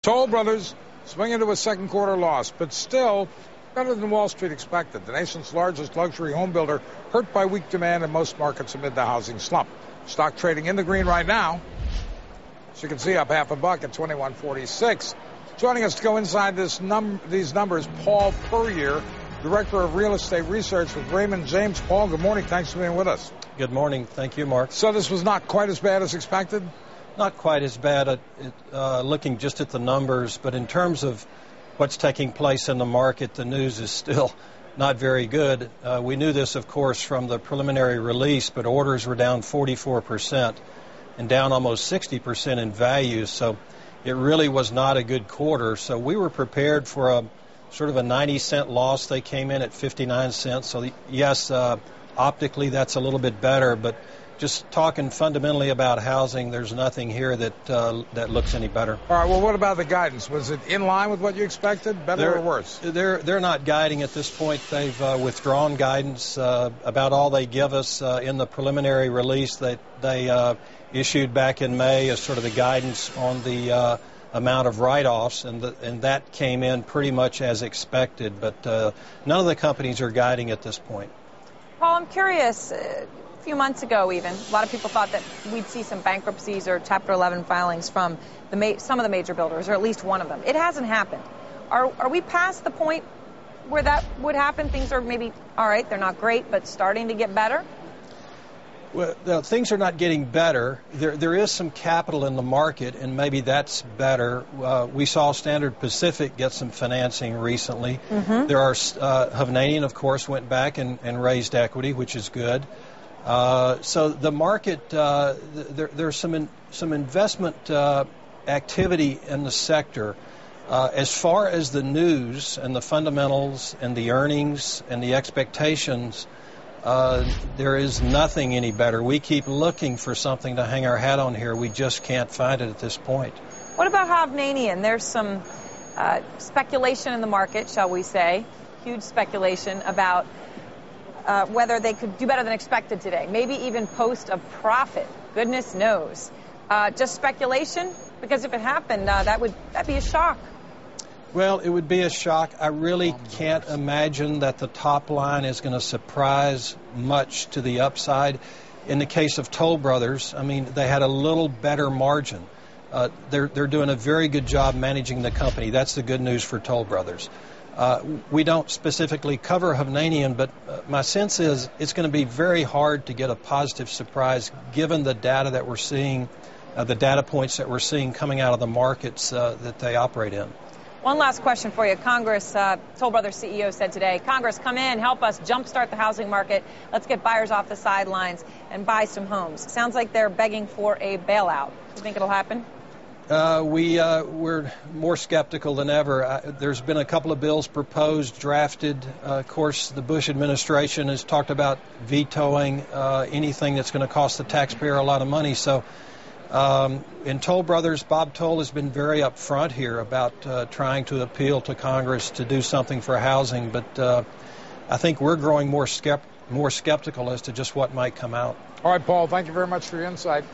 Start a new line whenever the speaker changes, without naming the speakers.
Toll Brothers swing into a second quarter loss, but still better than Wall Street expected. The nation's largest luxury home builder hurt by weak demand in most markets amid the housing slump. Stock trading in the green right now. As you can see, up half a buck at 21.46. Joining us to go inside these numbers, Paul Puryear, Director of Real Estate Research with Raymond James. Paul, good morning. Thanks for being with us.
Good morning. Thank you, Mark.
So this was not quite as bad as expected?
Not quite as bad looking just at the numbers, but in terms of what's taking place in the market, the news is still not very good. We knew this, of course, from the preliminary release, but orders were down 44% and down almost 60% in value, so it really was not a good quarter. So we were prepared for a sort of a 90-cent loss. They came in at 59 cents, so yes, optically that's a little bit better, but just talking fundamentally about housing, there's nothing here that looks any better.
All right, well, what about the guidance? Was it in line with what you expected, better or worse?
They're not guiding at this point. They've withdrawn guidance. About all they give us in the preliminary release that they issued back in May as sort of the guidance on the amount of write-offs, and that came in pretty much as expected, but none of the companies are guiding at this point.
Paul, I'm curious. A few months ago even, a lot of people thought that we'd see some bankruptcies or Chapter 11 filings from some of the major builders, or at least one of them. It hasn't happened. Are we past the point where that would happen? Things are maybe, all right, they're not great, but starting to get better?
Well, things are not getting better. There is some capital in the market, and maybe that's better. We saw Standard Pacific get some financing recently.
Mm-hmm.
There are Hovnanian, of course, went back and raised equity, which is good. So the market, there's some investment activity in the sector. As far as the news and the fundamentals and the earnings and the expectations, there is nothing any better. We keep looking for something to hang our hat on here. We just can't find it at this point.
What about Hovnanian? There's some speculation in the market, shall we say, huge speculation about whether they could do better than expected today, maybe even post a profit. Goodness knows. Just speculation? Because if it happened, that'd be a shock.
Well, it would be a shock. I really can't imagine that the top line is going to surprise much to the upside. In the case of Toll Brothers, I mean, they had a little better margin. They're doing a very good job managing the company. That's the good news for Toll Brothers. We don't specifically cover Hovnanian, but my sense is it's going to be very hard to get a positive surprise given the data that we're seeing, the data points that we're seeing coming out of the markets that they operate in.
One last question for you. Congress, Toll Brothers CEO said today, Congress, come in, help us jumpstart the housing market. Let's get buyers off the sidelines and buy some homes. Sounds like they're begging for a bailout. Do you think it'll happen?
We're more skeptical than ever. There's been a couple of bills proposed, drafted. Of course, the Bush administration has talked about vetoing anything that's going to cost the taxpayer a lot of money. So in Toll Brothers, Bob Toll has been very upfront here about trying to appeal to Congress to do something for housing. But I think we're growing more skeptical as to just what might come out.
All right, Paul, thank you very much for your insight.